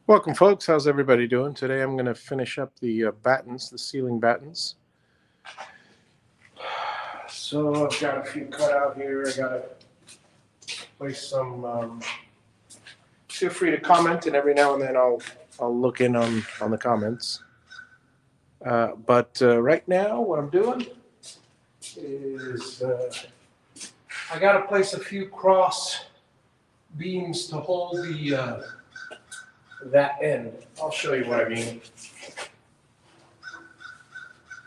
Welcome, folks. How's everybody doing? Today I'm going to finish up the battens, the ceiling battens. So I've got a few cut out here. I got to place some. Feel free to comment, and every now and then I'll look in on the comments. But right now, what I'm doing is I got to place a few cross beams to hold the that end. I'll show you what I mean.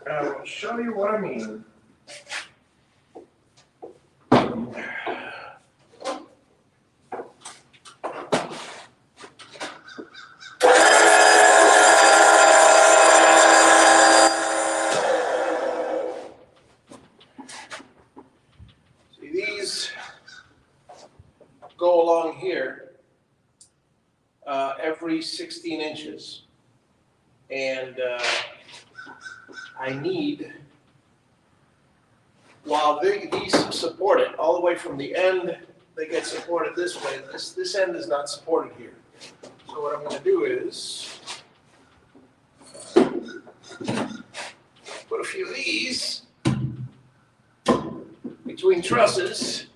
I'll show you what I mean. See, these go along here every 16 inches. And I need, while these support it all the way from the end, they get supported this way. This end is not supported here. So what I'm going to do is put a few of these between trusses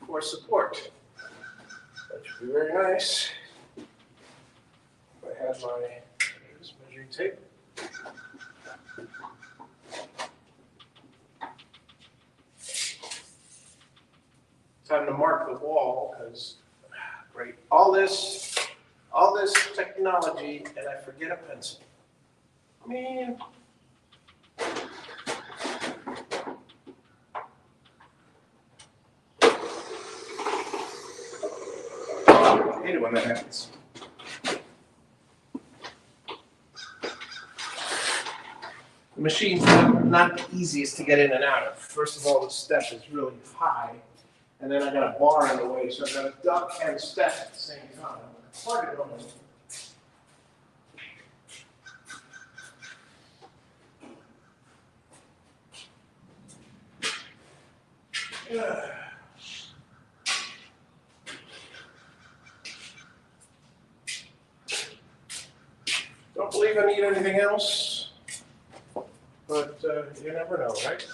for support. That should be very nice. I have my measuring tape. Time to mark the wall because, great, all this technology, and I forget a pencil. Man. I hate it when that happens. The machine's not the easiest to get in and out of. First of all, the step is really high, and then I got a bar in the way, so I've got to duck and step at the same time. Hard to go. Don't believe I need anything else, but you never know, right?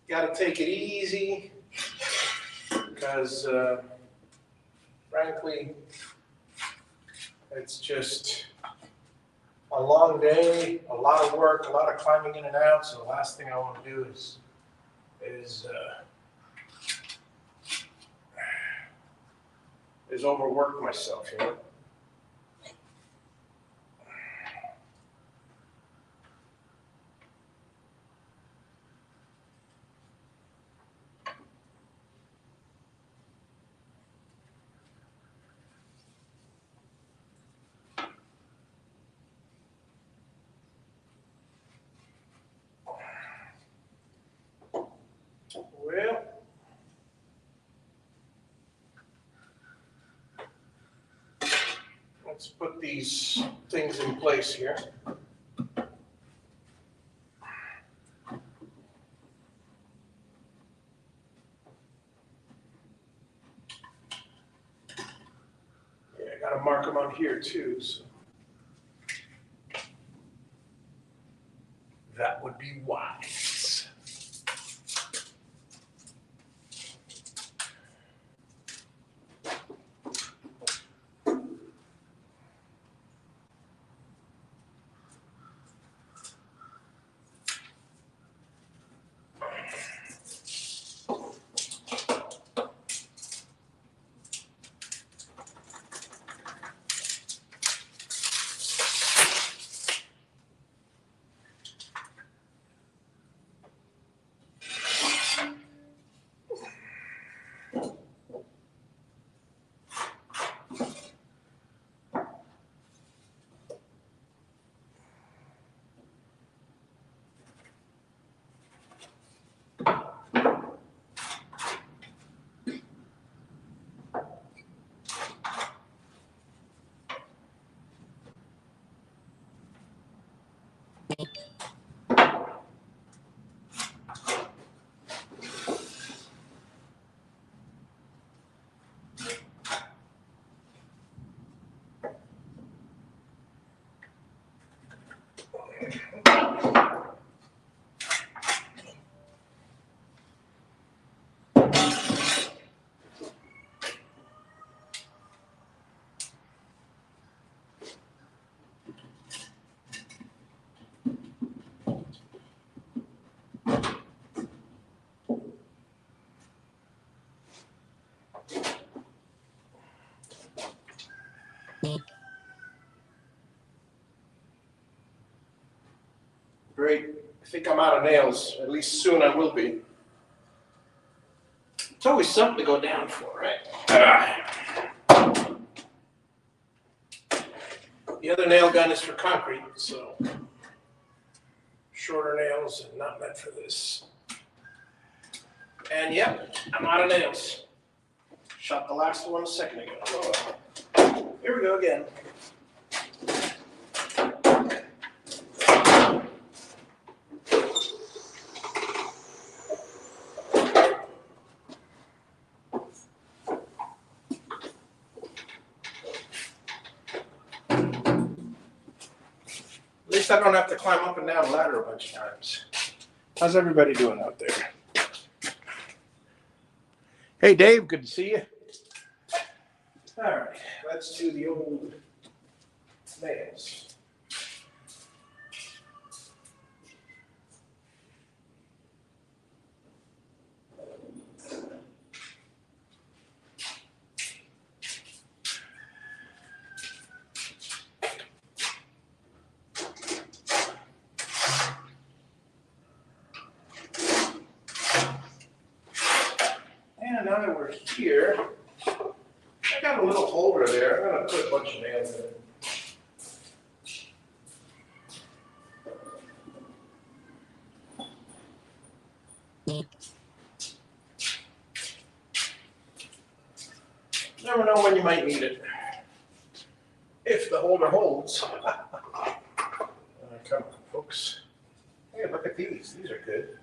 Got to take it easy because, frankly, it's just a long day, a lot of work, a lot of climbing in and out. So the last thing I want to do is overwork myself, you know. Well, let's put these things in place here. Yeah, I got to mark them on here too, so that would be wise. think I'm out of nails. At least soon I will be. It's always something to go down for, right? The other nail gun is for concrete, so shorter nails and not meant for this. And yep, I'm out of nails. Shot the last one a second ago. Oh, here we go again. At least I don't have to climb up and down the ladder a bunch of times. How's everybody doing out there? Hey Dave, good to see you. All right, let's do the old nails. And now that we're here, I got a little holder there. I'm going to put a bunch of nails in it. Never know when you might need it. If the holder holds. Come on, folks. Hey, look at these. These are good.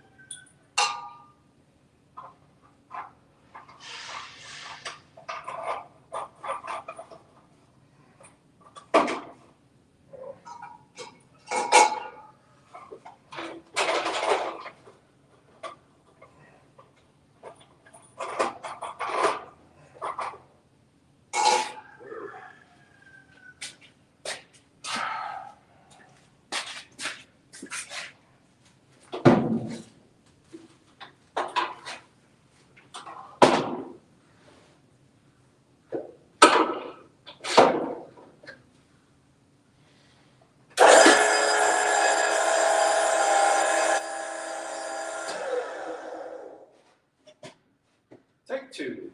Take two.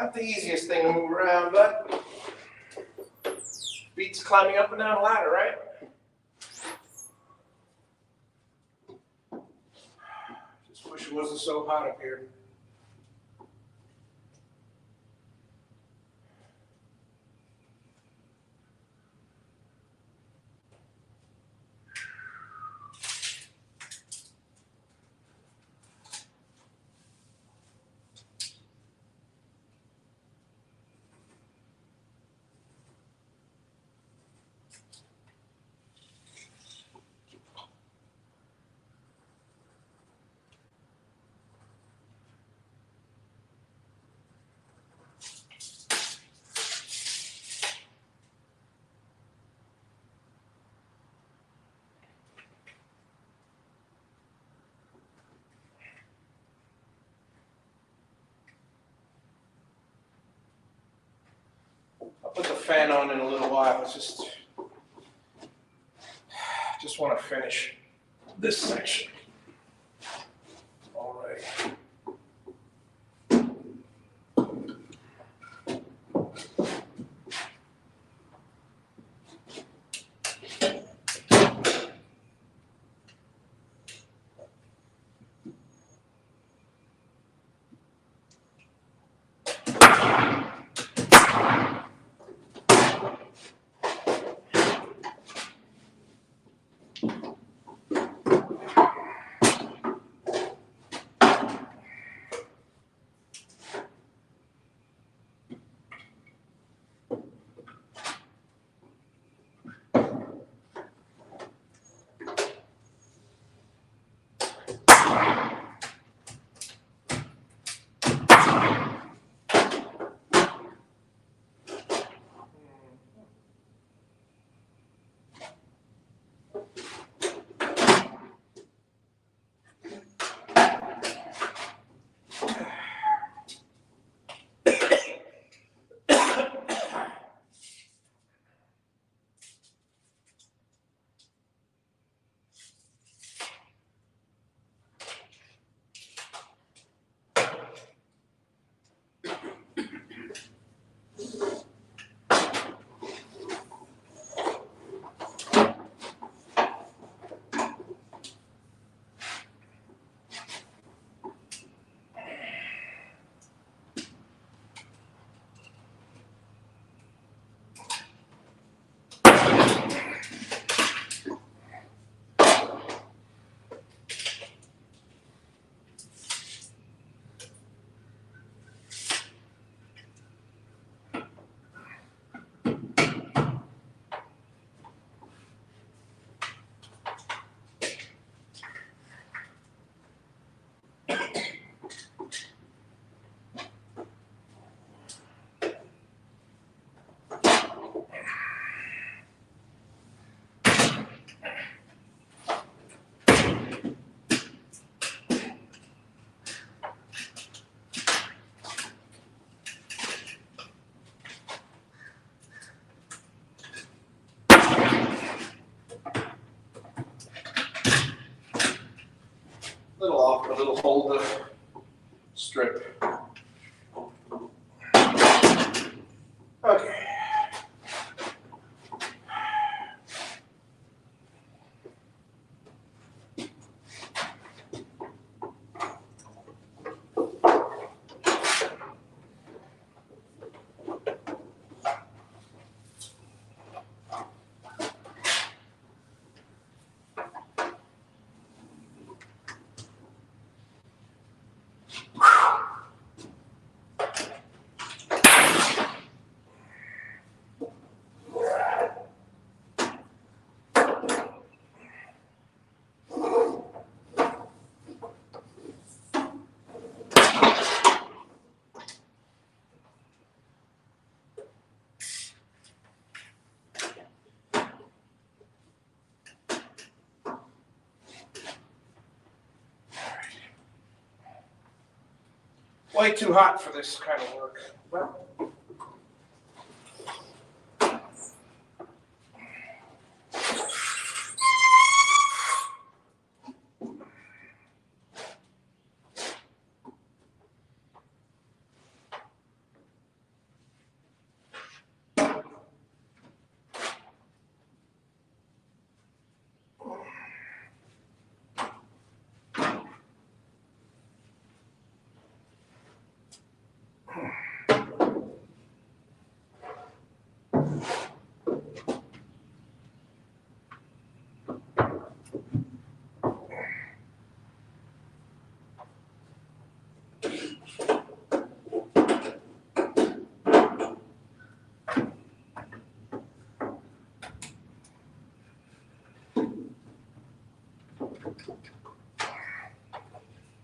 Not the easiest thing to move around, but beats climbing up and down a ladder, right? Just wish it wasn't so hot up here. I'll put the fan on in a little while. It's just want to finish this section. All right. Little off, but a little hold the strip. Okay. Way too hot for this kind of work. Well,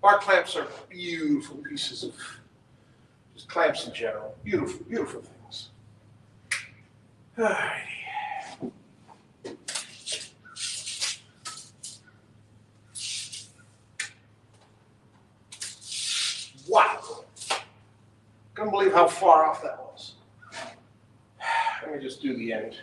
Bar clamps are beautiful pieces of, just clamps in general, beautiful, beautiful things. Alrighty. Wow. Couldn't believe how far off that was. Let me just do the end.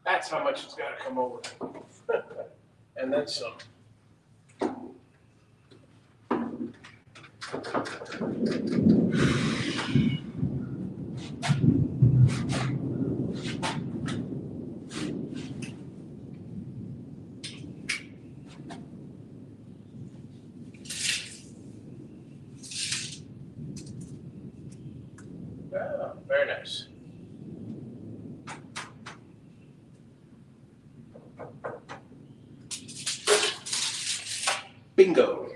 That's how much it's got to come over. And then some. Oh, very nice. Bingo.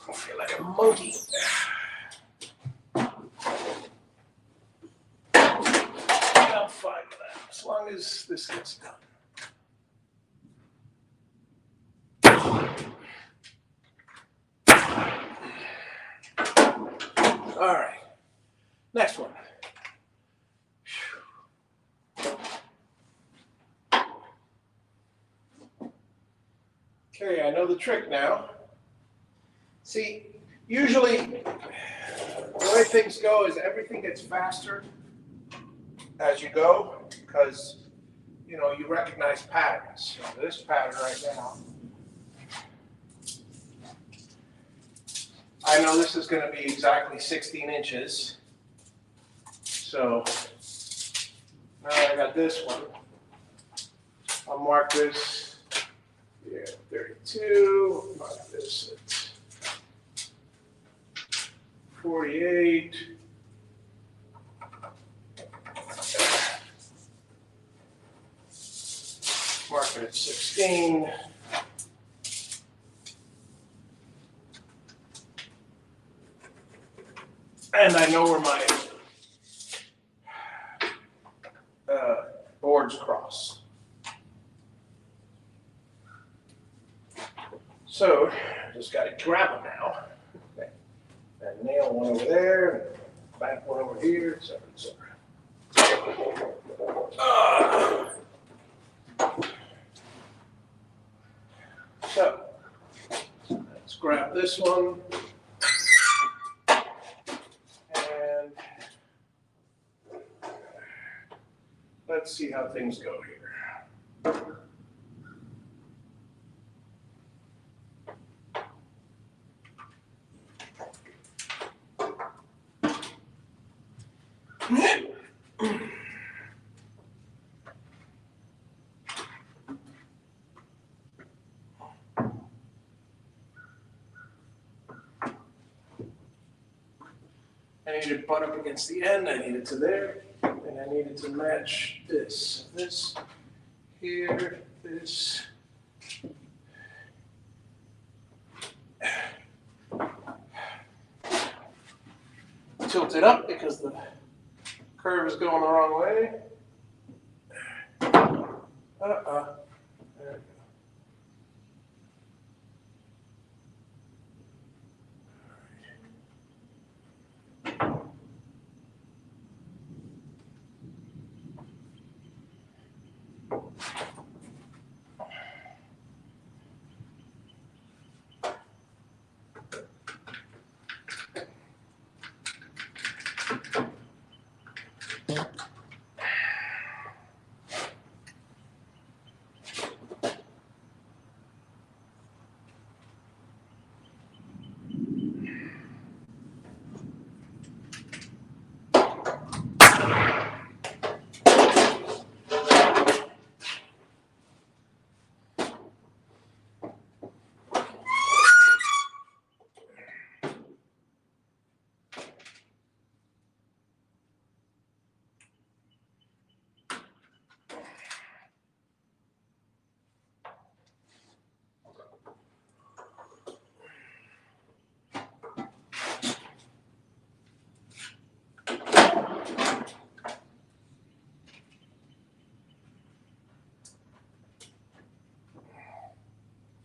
I feel like a monkey. I'm fine with that, as long as this gets done. All right, next one. Okay, I know the trick now. See, usually the way things go is everything gets faster as you go because, you know, you recognize patterns. So this pattern right now, I know this is going to be exactly 16 inches. So now I got this one. I'll mark this, yeah, 32, mark this at 48. Mark it at 16. And I know where my boards cross. So, just got to grab them now. Okay. And nail one over there, back one over here, et cetera, et cetera. So, let's grab this one. And let's see how things go here. I need it butt up against the end, I need it to there, and I need it to match this. This here, this. Tilt it up because the curve is going the wrong way. There we go.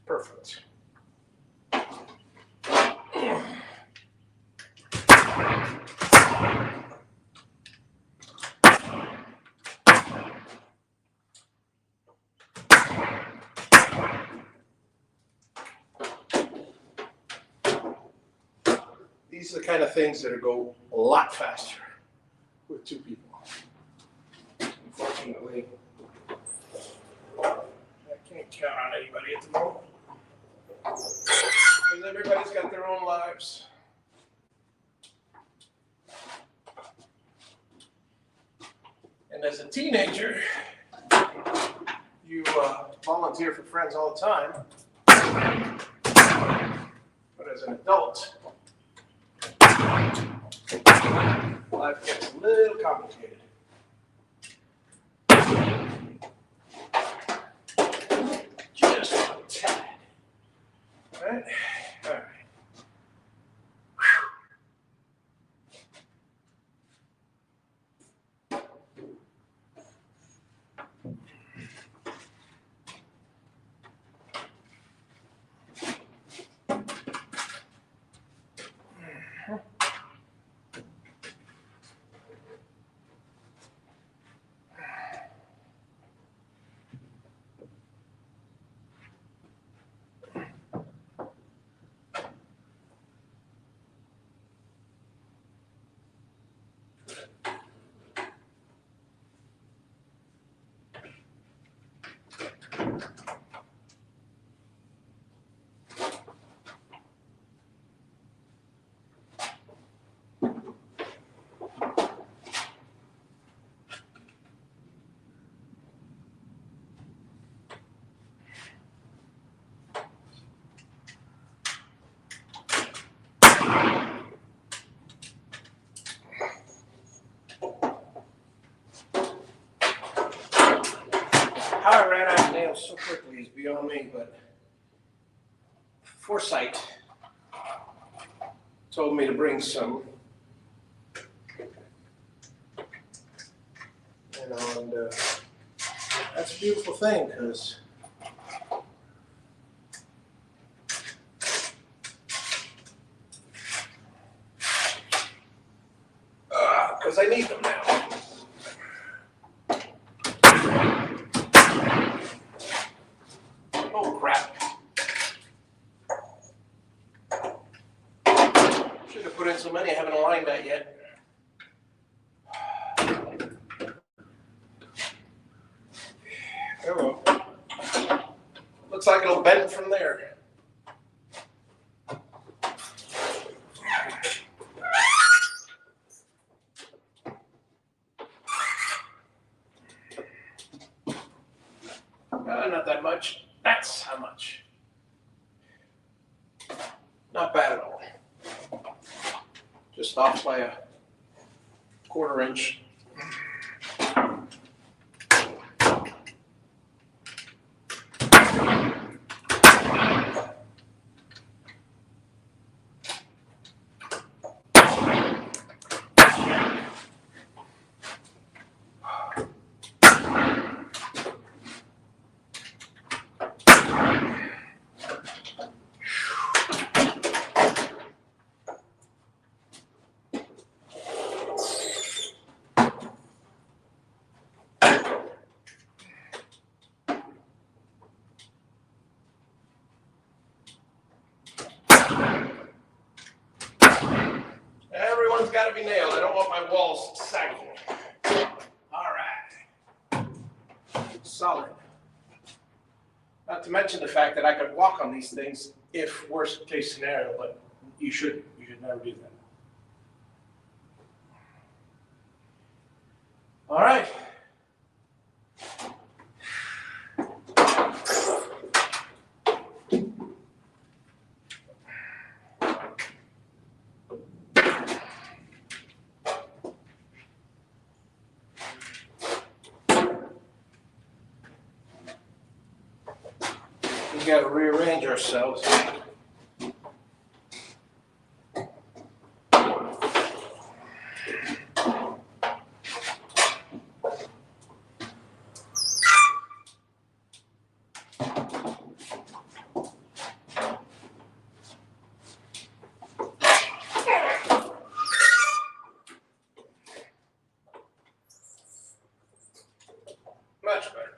Perfect. These are the kind of things that go a lot faster with two people. Unfortunately, I can't count on anybody at the moment. Because everybody's got their own lives. And as a teenager, you volunteer for friends all the time. But as an adult, life gets a little complicated. Just a tad. Right? All right. How I ran out of nails so quickly is beyond me, but Foresight told me to bring some. And that's a beautiful thing because I need them now. Oh crap. Should have put in so many, I haven't aligned that yet. Oh well. Looks like it'll bend from there. Not that much. That's how much. Not bad at all. Just off by 1/4 inch. Everyone's got to be nailed. I don't want my walls sagging. All right. Solid. Not to mention the fact that I could walk on these things if worst case scenario, but you shouldn't. You should never do that. All right. We got to rearrange ourselves. Much better.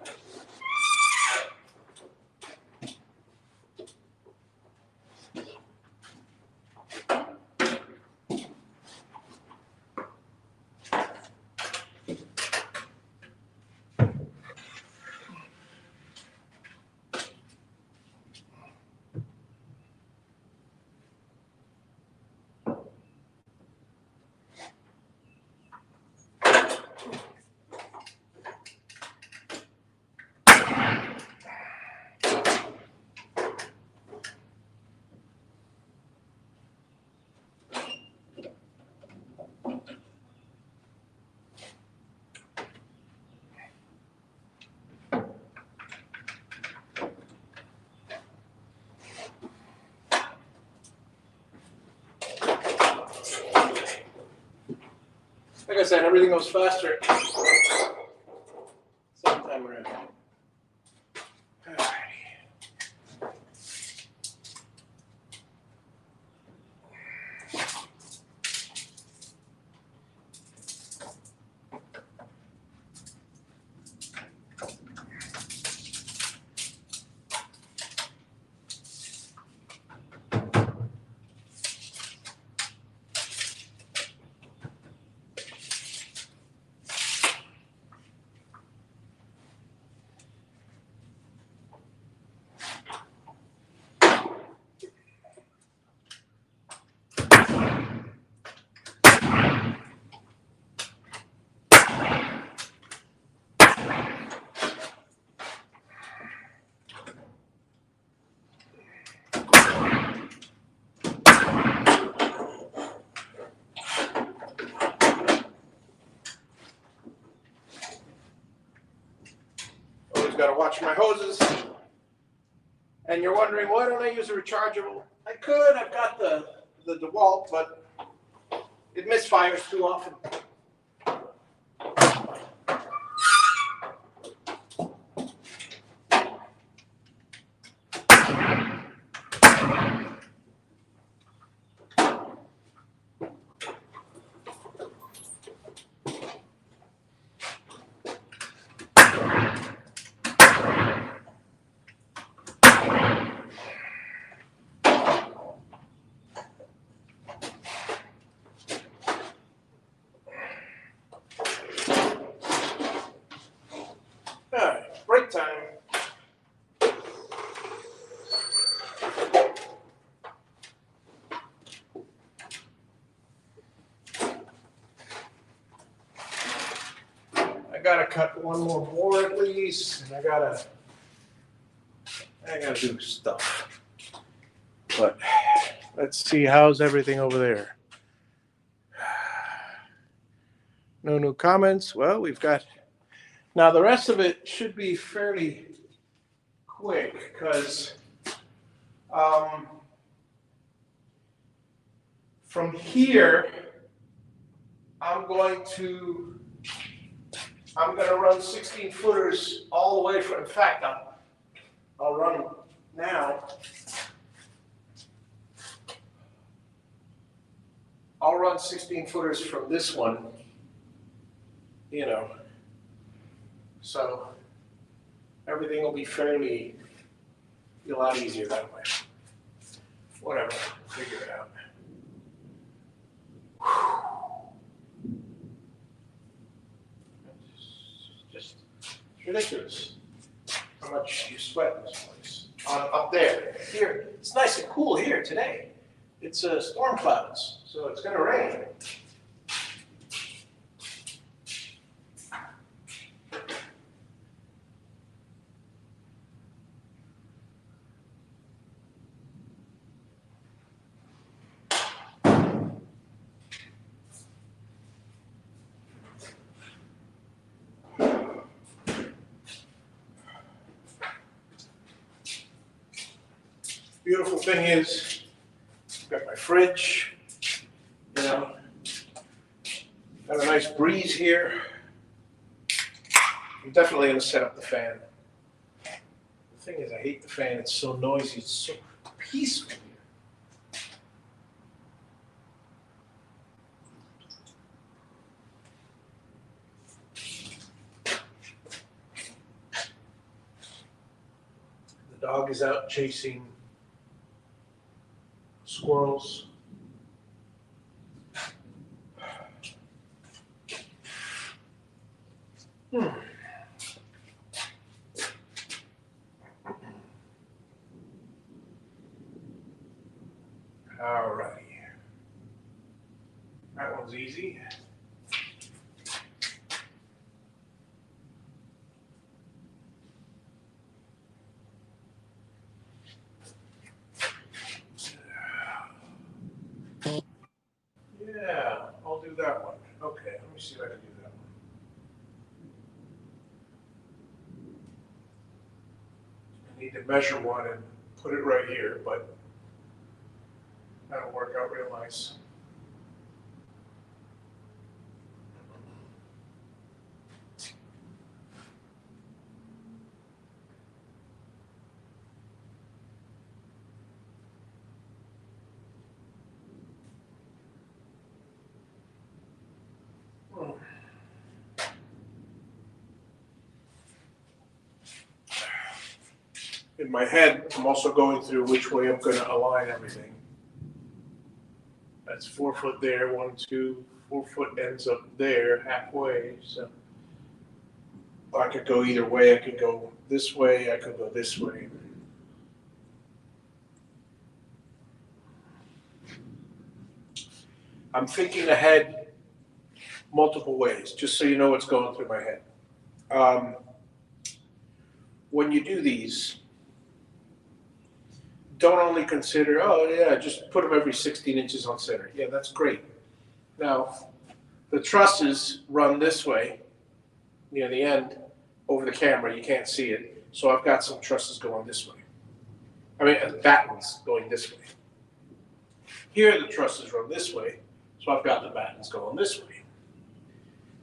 Like I said, everything goes faster sometime around. Got to watch my hoses. And you're wondering, why don't I use a rechargeable? I could. I've got the DeWalt, but it misfires too often. All right, break time. I gotta cut one more board at least, and I gotta do stuff. But let's see, how's everything over there? No new comments. Well, we've got, now the rest of it should be fairly quick because from here, I'm going to run 16 footers all the way from, in fact, I'll run now. I'll run 16 footers from this one, you know, so everything will be be a lot easier that way. Whatever, figure it out. Just ridiculous how much you sweat in this place. Up there, here, it's nice and cool here today. It's storm clouds, so it's going to rain. Beautiful thing is, I've got my fridge, you know, got a nice breeze here. I'm definitely going to set up the fan. The thing is, I hate the fan. It's so noisy. It's so peaceful here. The dog is out chasing squirrels. All righty. That one's easy. Yeah, I'll do that one. Okay, let me see if I can do that one. I need to measure one and put it right here, but that'll work out real nice. In my head, I'm also going through which way I'm going to align everything. That's 4 foot there, 1, 2, 4 foot ends up there halfway. So I could go either way. I could go this way. I could go this way. I'm thinking ahead multiple ways, just so you know what's going through my head. When you do these, don't only consider, oh yeah, just put them every 16 inches on center. Yeah, that's great. Now, the trusses run this way, near the end, over the camera, you can't see it. So I've got some trusses going this way. I mean, battens going this way. Here, the trusses run this way, so I've got the battens going this way.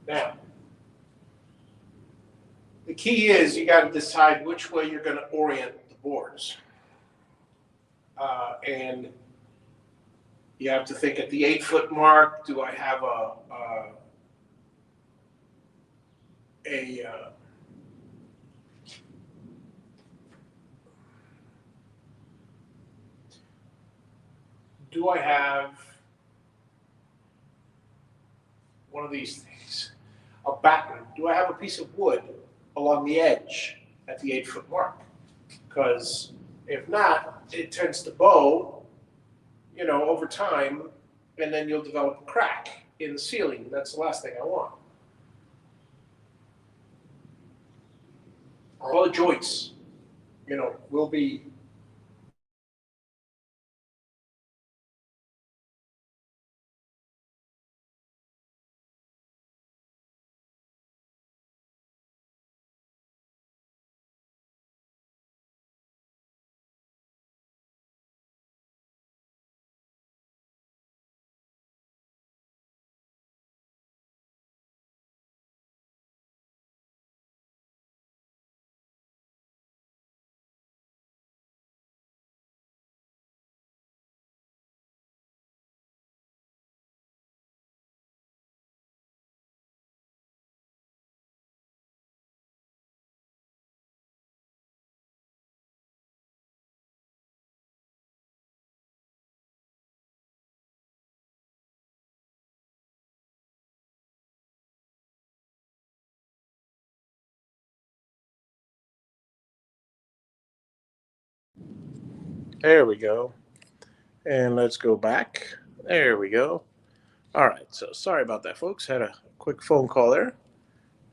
Now, the key is you got to decide which way you're going to orient the boards. And you have to think at the 8 foot mark, do I have do I have one of these things, a batten? Do I have a piece of wood along the edge at the 8 foot mark? Because if not, it tends to bow, you know, over time, and then you'll develop a crack in the ceiling. That's the last thing I want. All the joints, you know, will be There we go. And let's go back. There we go. All right. So sorry about that, folks. Had a quick phone call there.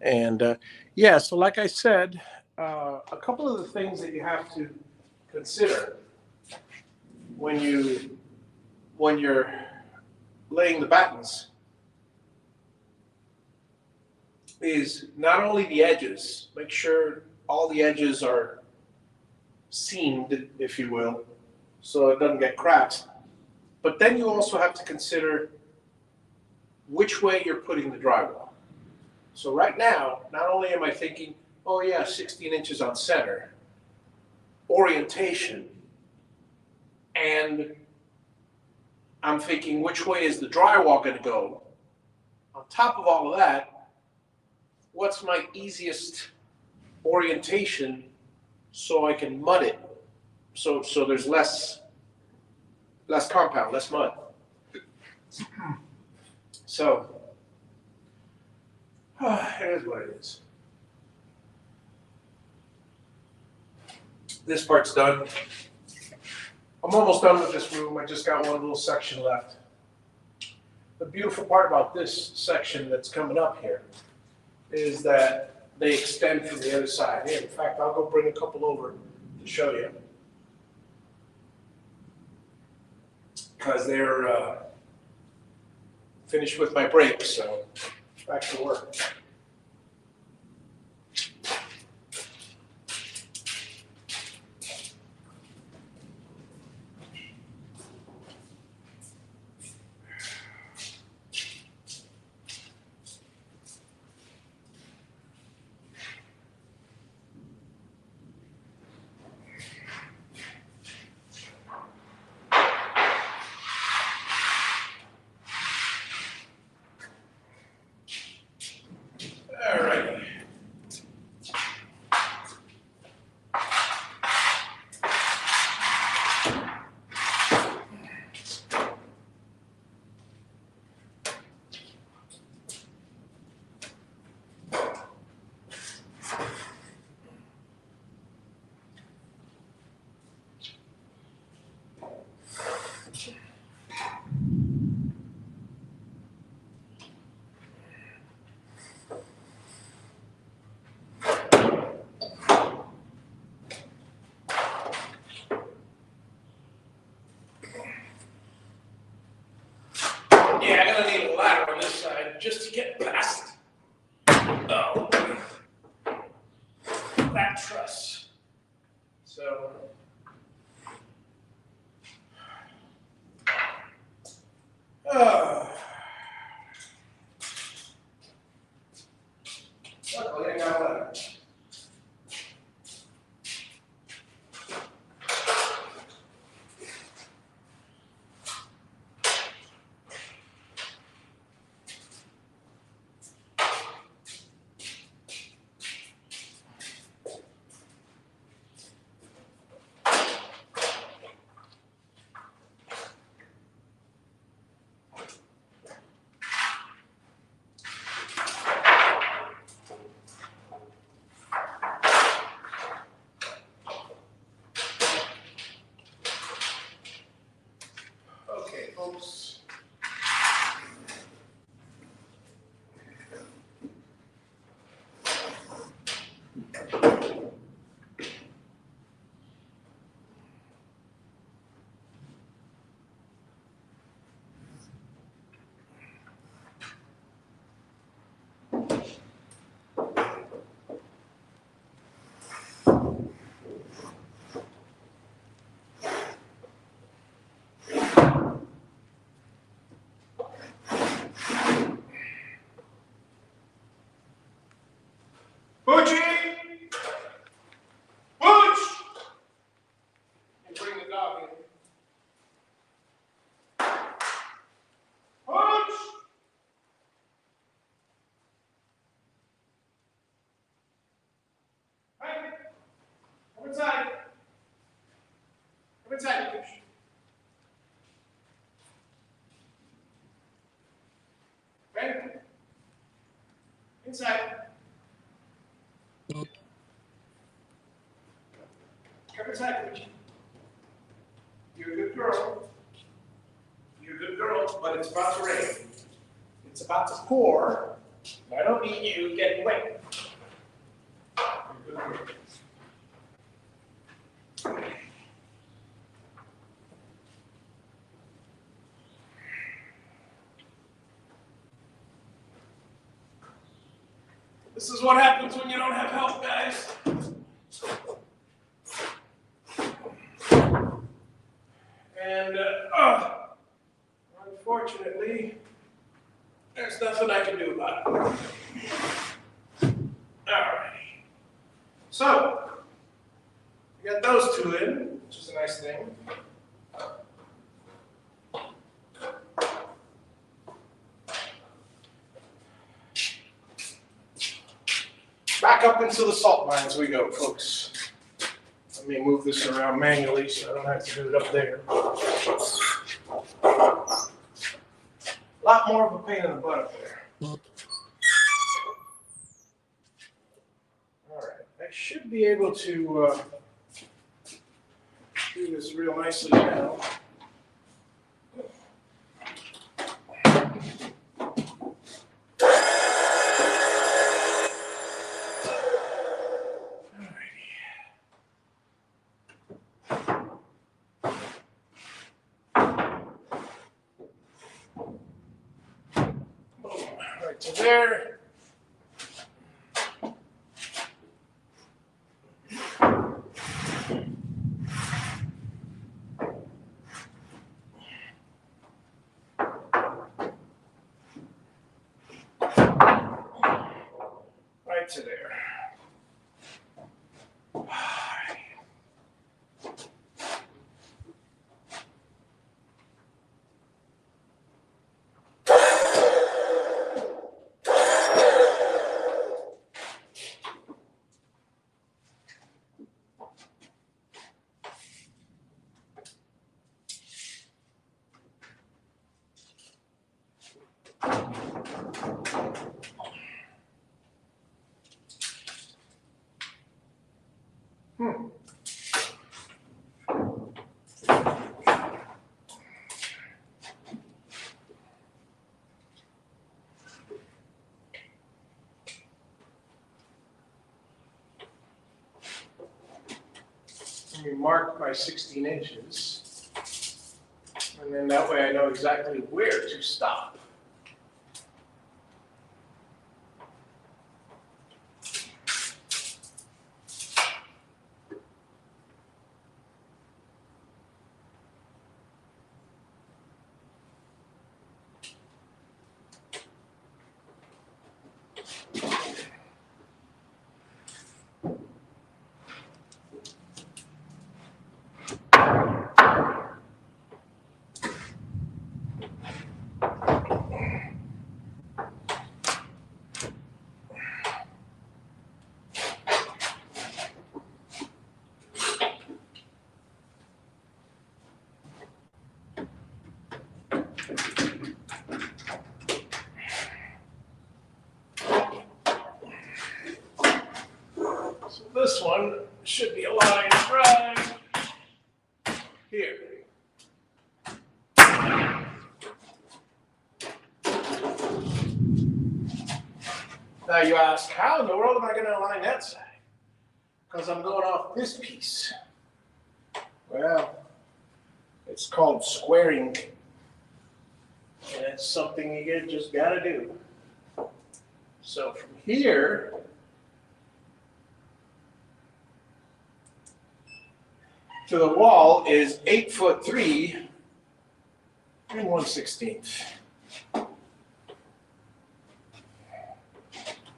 And yeah, so like I said, a couple of the things that you have to consider when you're laying the battens is not only the edges. Make sure all the edges are seamed, if you will, so it doesn't get cracked. But then you also have to consider which way you're putting the drywall. So right now, not only am I thinking, oh yeah, 16 inches on center, orientation, and I'm thinking which way is the drywall going to go. On top of all of that, what's my easiest orientation so I can mud it? So there's less compound, less mud. So it is what it is. This part's done. I'm almost done with this room. I just got one little section left. The beautiful part about this section that's coming up here is that they extend from the other side. In fact, I'll go bring a couple over to show you. Because they're finished with my brakes, so back to work. All right. Yeah, I'm gonna need a ladder on this side just to get past that truss. So luckily I got a ladder. Okay, folks. Boochie! Booch! And bring the dog in. Booch! Hey, come inside. Come inside, Booch. Hey, inside. Come inside, Booch. You're a good girl. You're a good girl, but it's about to rain. It's about to pour. I don't need you getting wet. You're a good girl. This is what happens when you don't have help, guys. And unfortunately, there's nothing I can do about it. All right. So, we got those two in, which is a nice thing. Back up into the salt mines we go, folks. Let me move this around manually so I don't have to do it up there. A lot more of a pain in the butt up there. All right, I should be able to do this real nicely now. Right to there. Right to there. Let me mark my 16 inches, and then that way I know exactly where to stop. So this one should be aligned right here. Now you ask, how in the world am I going to align that side? Because I'm going off this piece. Well, it's called squaring. And it's something you just got to do. So from here, to the wall is 8'3" and 1/16.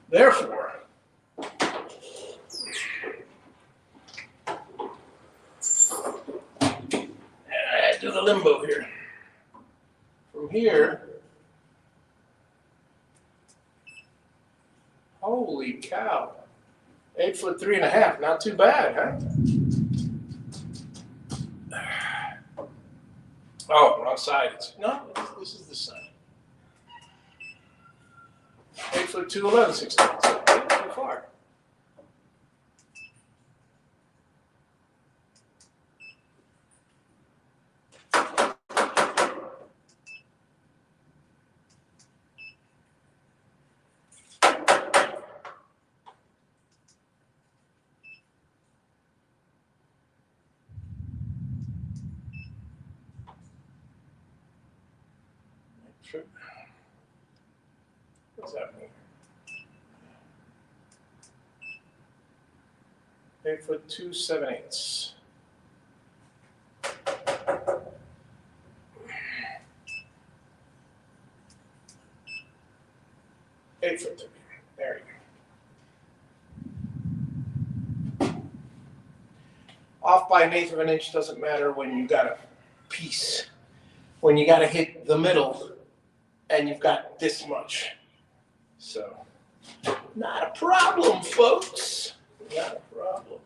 Therefore, I do the limbo here. From here, holy cow, 8'3½", not too bad, huh? Oh, wrong side. No, this is the side. 8'2", 11/16. Not too far. What's happening? 8 foot 2 7/8. Eight foot 3. There you go. Off by 1/8 of an inch doesn't matter when you got a piece. When you got to hit the middle and you've got this much. So, not a problem, folks. Not a problem.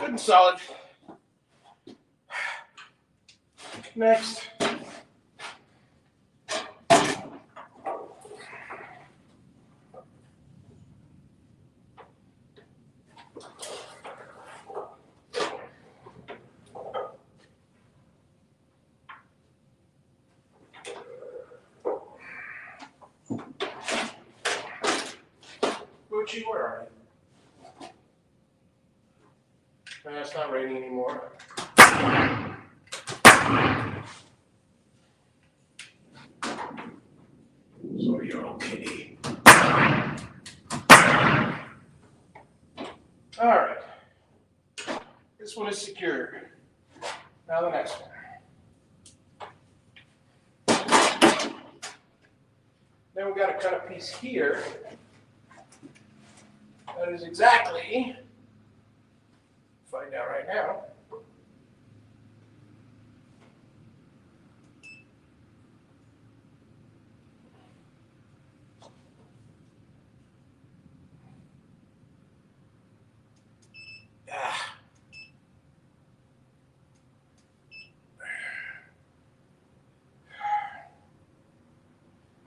Good and solid. Next. Gucci, where are you? It's not raining anymore. So you're okay. All right. This one is secure. Now the next one. Then we've got to cut a piece here. That is exactly, find out right now. Ah.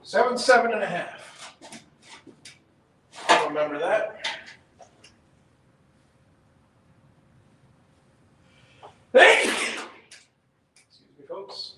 Seven and a half. I'll remember that. Excuse me, folks.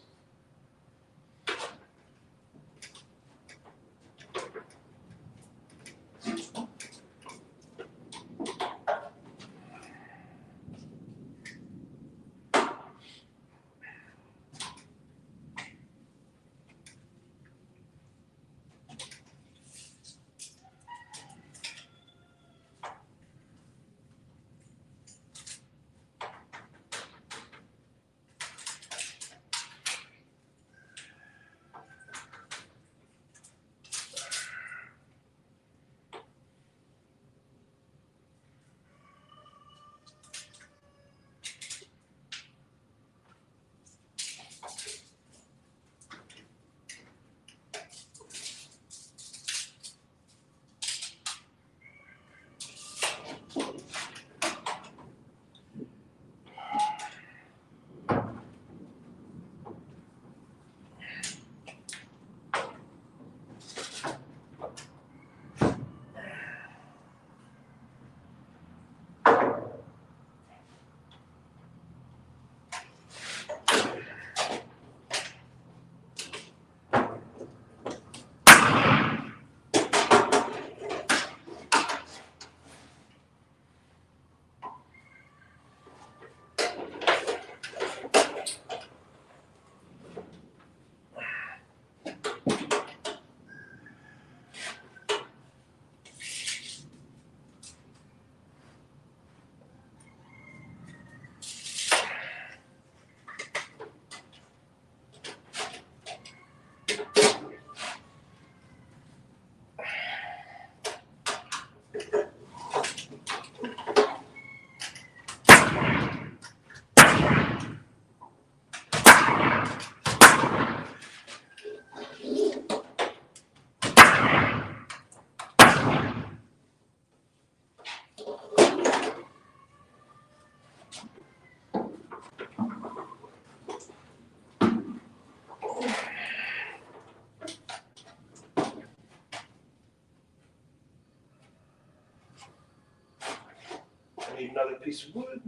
need another piece of wood.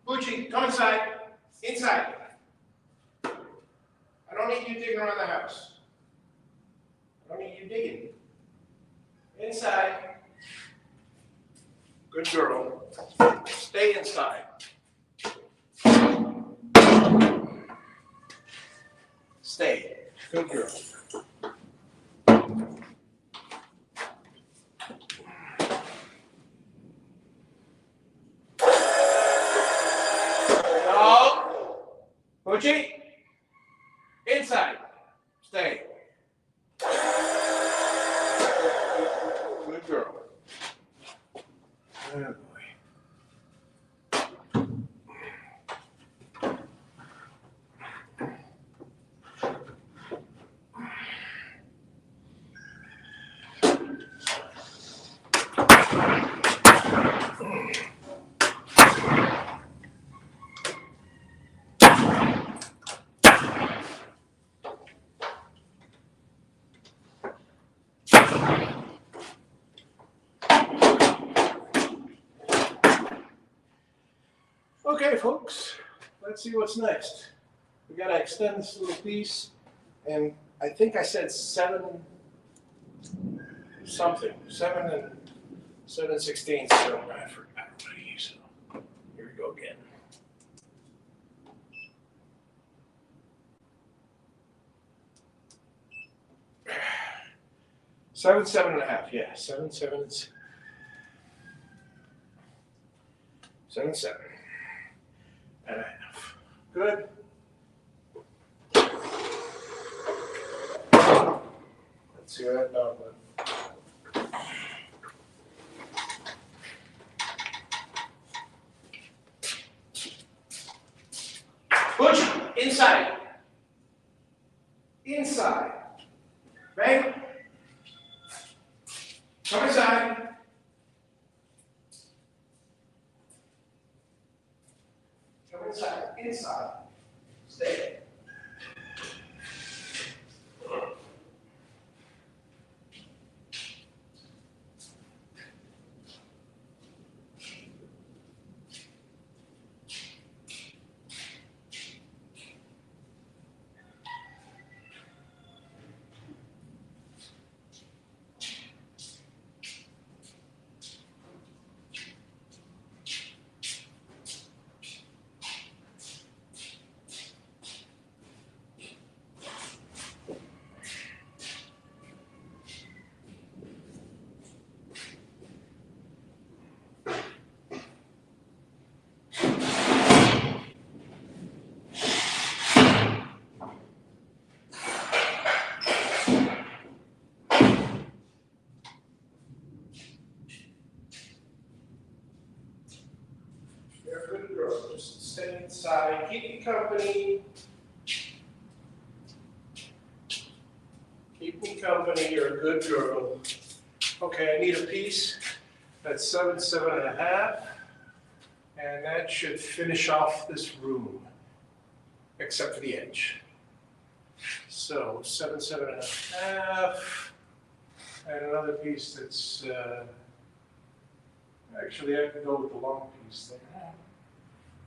Bucci, come inside. Inside. I don't need you digging around the house. I don't need you digging. Inside. Good girl. Stay inside. Stay. Good girl. No. Bucci. Inside. Stay. Good girl. Oh, boy. Okay, folks, let's see what's next. We gotta extend this little piece, and I think I said 7 something, 7 16, so I forgot already, so here we go again. 7 7.5, yeah, 7 7 7 7 and a half. Good. Let's see what that dog went. Butch, inside. Inside. Bang. Come inside. Come inside. Inside. Stay. You're a good girl. Just stay inside. Keep me company. Keep me company. You're a good girl. Okay, I need a piece. That's 7 7.5. And that should finish off this room, except for the edge. So 7 7.5. And another piece that's, actually I can go with the long piece there.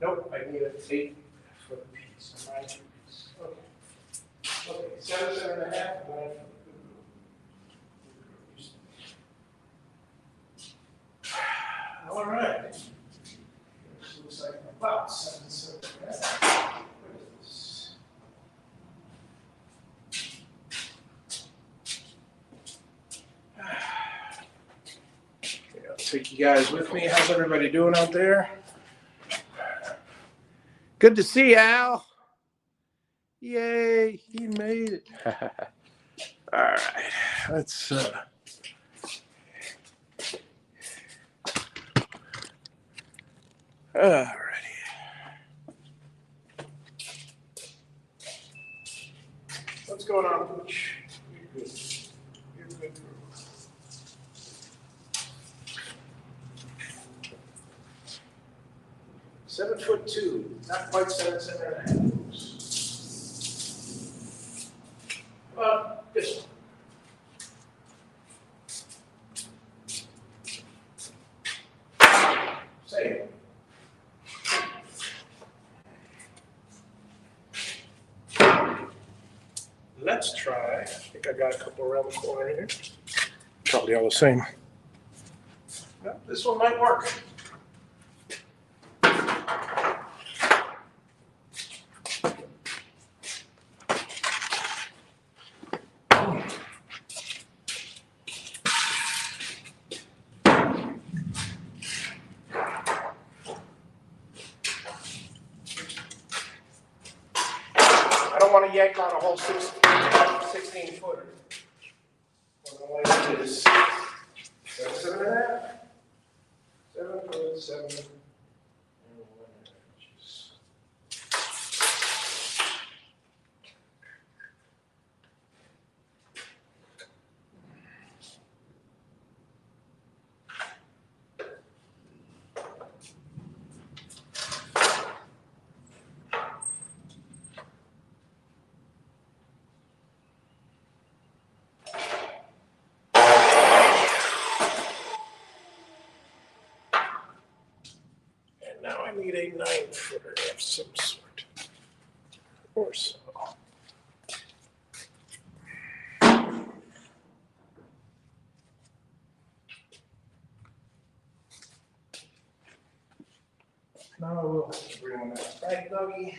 Nope, I need an 8-foot piece, a 9-foot piece. Okay. Okay, 7 7.5, and 9-foot. All right. This looks like about 7 7.5. What is this? Okay, I'll take you guys with me. How's everybody doing out there? Good to see you, Al. Yay, he made it. All right, let's alrighty. What's going on, Butch? You're good. You're good. 7'2", not quite 7'7.5". This one. Say it. Let's try. I think I got a couple around the corner here. Probably all the same. Well, this one might work. I don't want to yank on a whole 16 footer. What I like is 7'7.5". 7'7" and 1.5 inches. Now I need a 9-footer of some sort, or so. Now I will bring that back, doggy.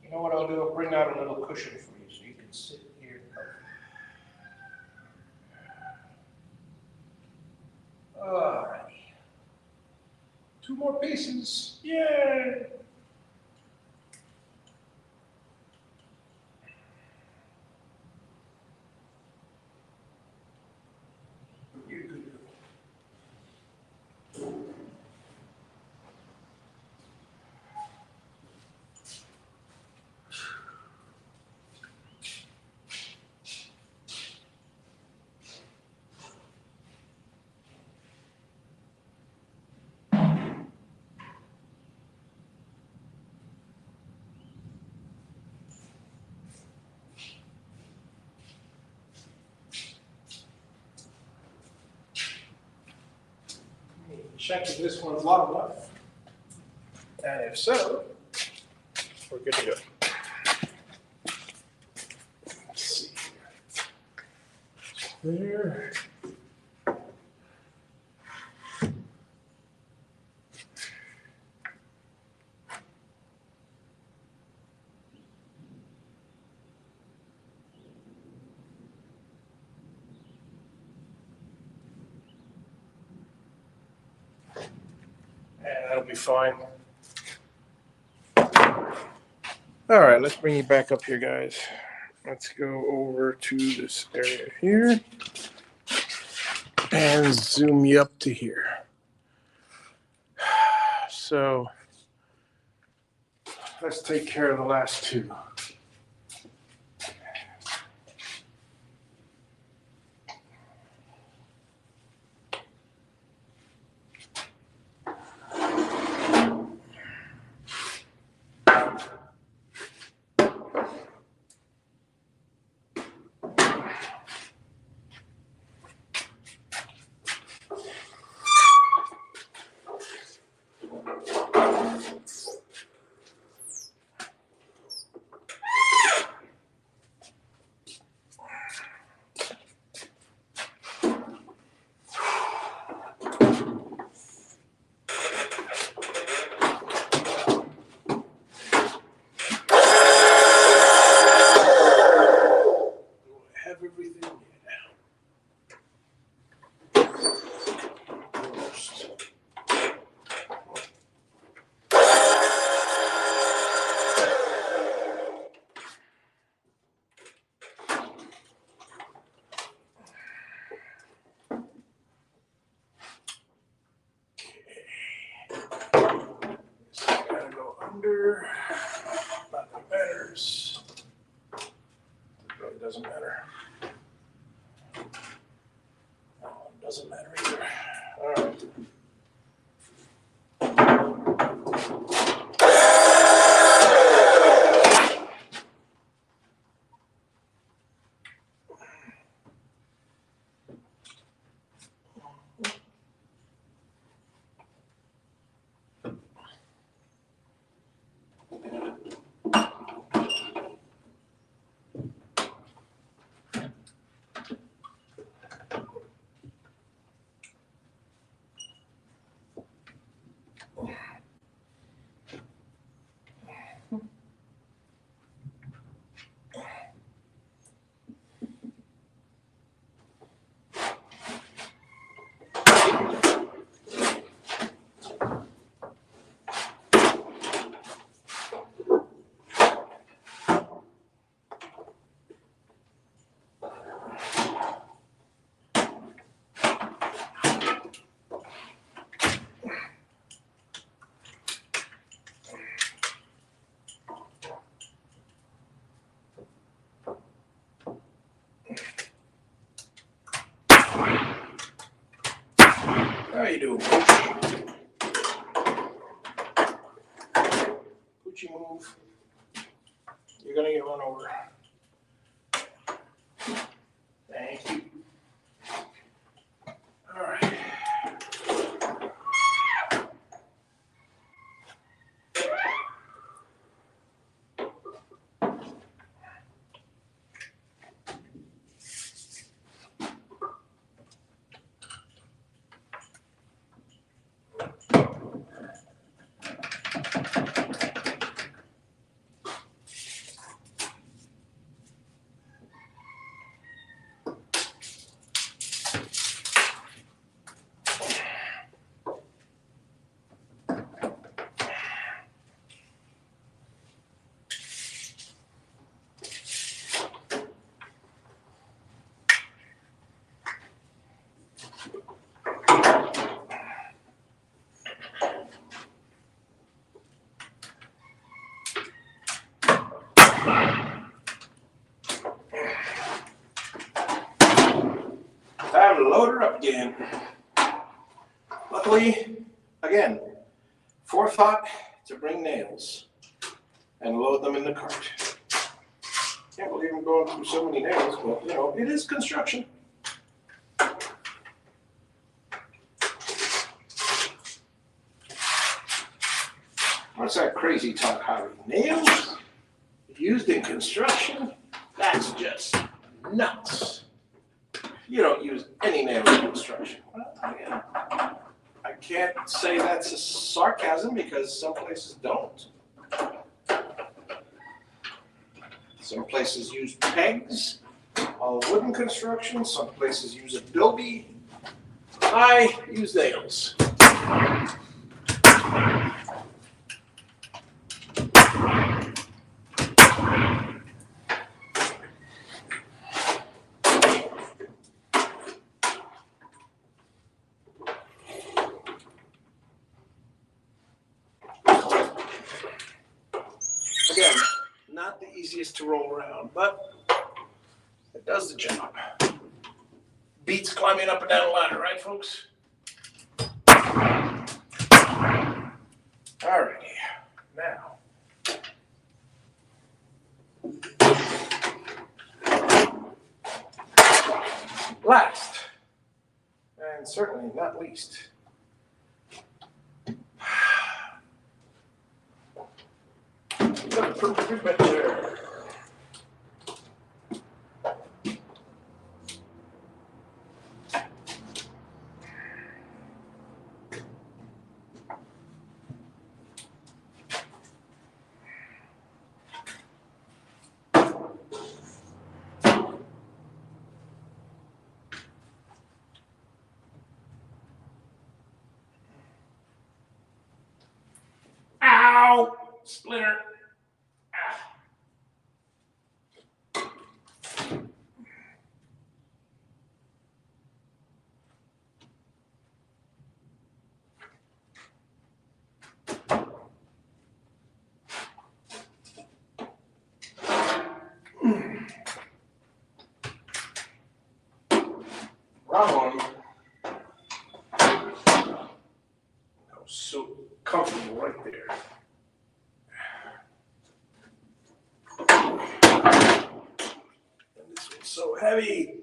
You know what I'll do? I'll bring out a little cushion for you so you can sit here. Alrighty. 2 more pieces. Yay! You're good. Check if this one's long enough. And if so, we're good to go. Let's see. There. That'll be fine. All right, let's bring you back up here, guys. Let's go over to this area here and zoom you up to here. So let's take care of the last 2. under. Nothing matters. It really doesn't matter. No, it doesn't matter either. All right. How you doing, Poochie? Poochie, move. You're gonna get run over. Thank you. All right. Time to load her up again. Luckily, again, forethought to bring nails and load them in the cart. Can't believe I'm going through so many nails, but you know, it is construction. What's that crazy talk, Harvey? Nails used in construction? That's just nuts. You don't use any nails in construction. Well, again, I can't say that's a sarcasm because some places don't. Some places use pegs on wooden construction. Some places use adobe. I use nails. Again, not the easiest to roll around, but it does the job. Beats climbing up and down a ladder, right, folks? Alrighty, now. Last, and certainly not least, the perimeter. Ow! Splinter. Ah. problem. I was so comfortable right there. And this one's so heavy.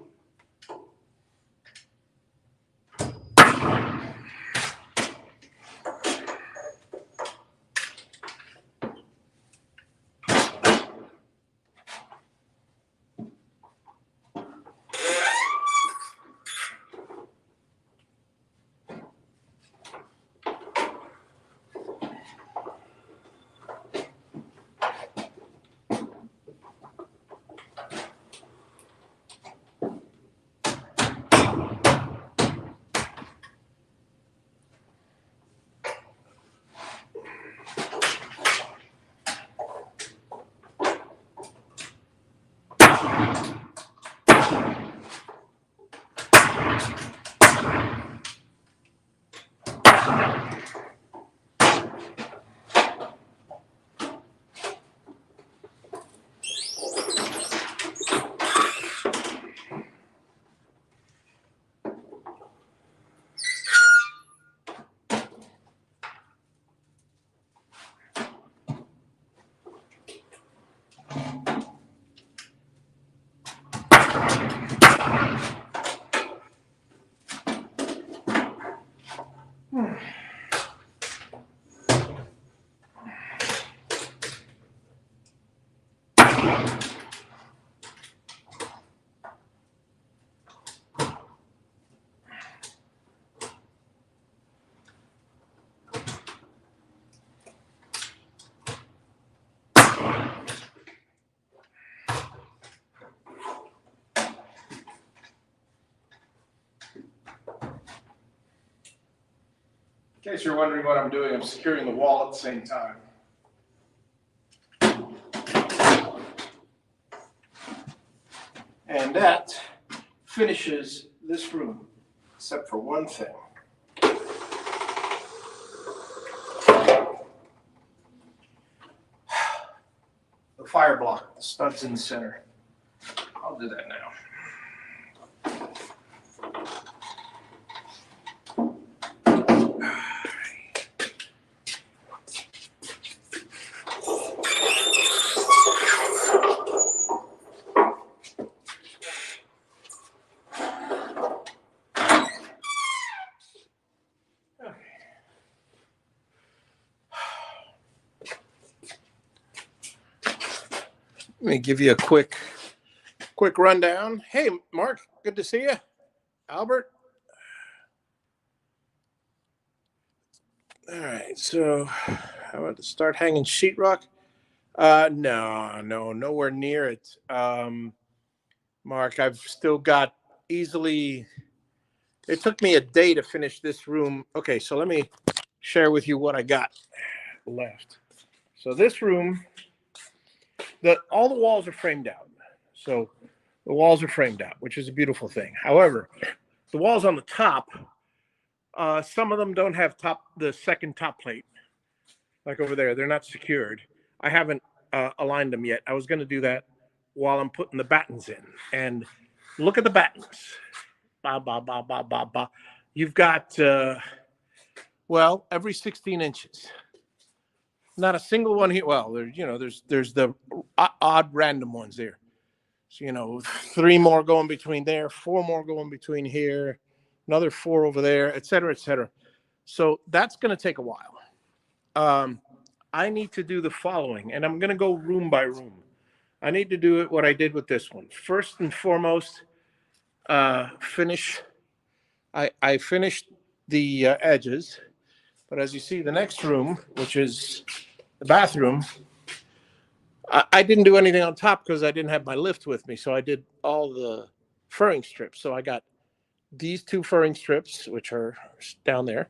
In case you're wondering what I'm doing, I'm securing the wall at the same time. And that finishes this room, except for one thing. The fire block, the studs in the center. I'll do that now. Let me give you a quick rundown. Hey, Mark, good to see you. Albert. All right, so how about to start hanging sheetrock? No, nowhere near it. Mark, I've still got easily. It took me a day to finish this room. Okay, so let me share with you what I got left. So this room, all the walls are framed out. So the walls are framed out, which is a beautiful thing. However, the walls on the top, some of them don't have the second top plate, like over there. They're not secured. I haven't aligned them yet. I was going to do that while I'm putting the battens in. And look at the battens. Ba, ba, ba, ba, ba, ba. You've got, every 16 inches. Not a single one here. Well, there's the odd random ones there. So, 3 more going between there, 4 more going between here, another 4 over there, et cetera, et cetera. So that's going to take a while. I need to do the following, and I'm going to go room by room. I need to do what I did with this one. First and foremost, finish. I finished the edges, but as you see, the next room, which is the bathroom, I didn't do anything on top because I didn't have my lift with me. So I did all the furring strips. So I got these 2 furring strips, which are down there.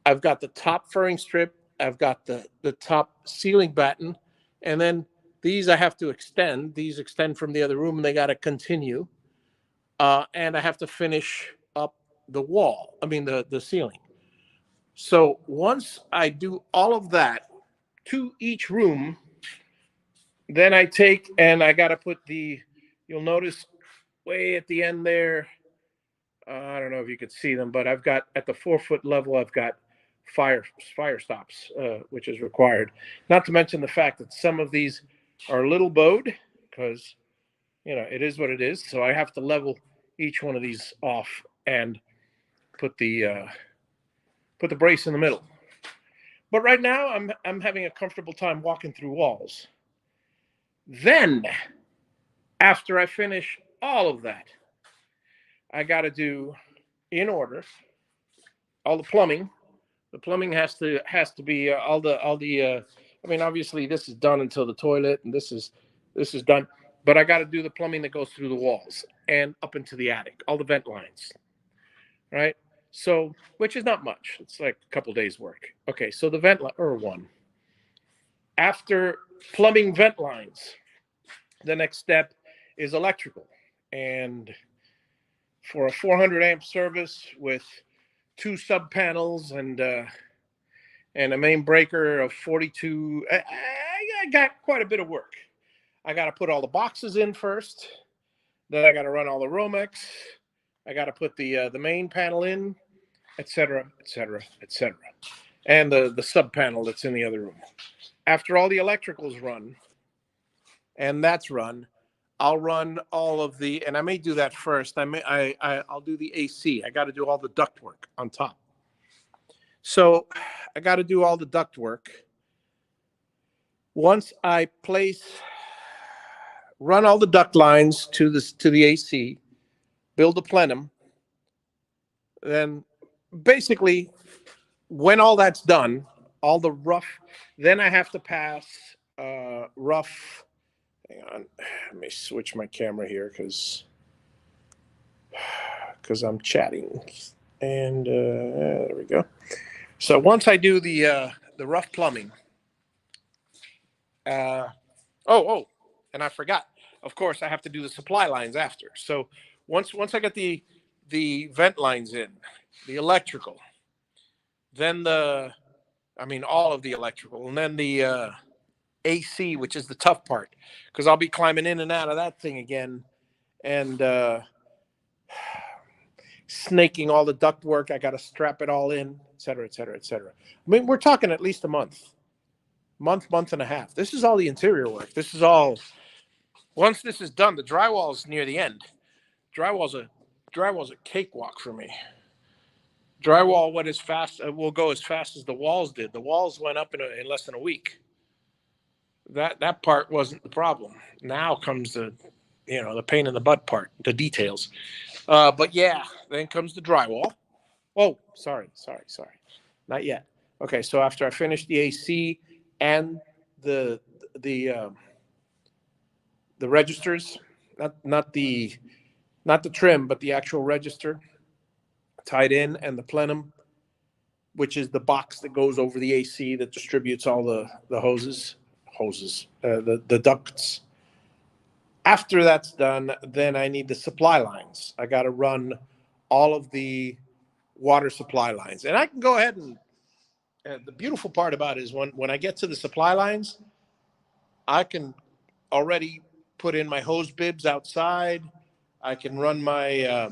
I've got the top furring strip. I've got the top ceiling batten. And then these I have to extend. These extend from the other room and they got to continue. And I have to finish up the wall. I mean, the ceiling. So once I do all of that to each room, then I take and I got to put you'll notice way at the end there, I don't know if you could see them, but I've got at the 4 foot level, I've got fire stops, which is required. Not to mention the fact that some of these are little bowed because it is what it is. So I have to level each one of these off and put the brace in the middle. But right now, I'm having a comfortable time walking through walls. Then, after I finish all of that, I got to do in order all the plumbing. The plumbing has to be all the. I mean, obviously, this is done until the toilet, and this is done. But I got to do the plumbing that goes through the walls and up into the attic, all the vent lines, right? So, which is not much. It's like a couple days' work. Okay, so the vent line or one. After plumbing vent lines, the next step is electrical, and for a 400 amp service with two sub panels and a main breaker of 42. I got quite a bit of work. I got to put all the boxes in first. Then I got to run all the Romex. I got to put the main panel in, etc., etc., etc., and the sub panel that's in the other room. After all the electricals run, and that's run, I'll run all of the, and I may do that first. I'll do the AC. I got to do all the duct work on top. So I got to do all the duct work. Once I run all the duct lines to the AC, build a plenum, then basically when all that's done, all the rough, then I have to pass rough. Hang on, let me switch my camera here because I'm chatting, and there we go. So once I do the rough plumbing, and I forgot. Of course, I have to do the supply lines after. So once I get the vent lines in, the electrical, then all of the electrical, and then the AC, which is the tough part, because I'll be climbing in and out of that thing again, and snaking all the duct work. I got to strap it all in, et cetera, et cetera, et cetera. I mean, we're talking at least a month and a half. This is all the interior work. This is all. Once this is done, the drywall is near the end. Drywall's a cakewalk for me. Drywall will go as fast as the walls did. The walls went up in less than a week. That part wasn't the problem. Now comes the pain in the butt part, the details. But yeah, then comes the drywall. Oh, sorry, not yet. Okay, so after I finish the AC and the registers, not the trim, but the actual register tied in, and the plenum, which is the box that goes over the AC that distributes all the hoses, the ducts. After that's done, then I need the supply lines. I got to run all of the water supply lines, and I can go ahead and the beautiful part about it is when I get to the supply lines, I can already put in my hose bibs outside. I can run my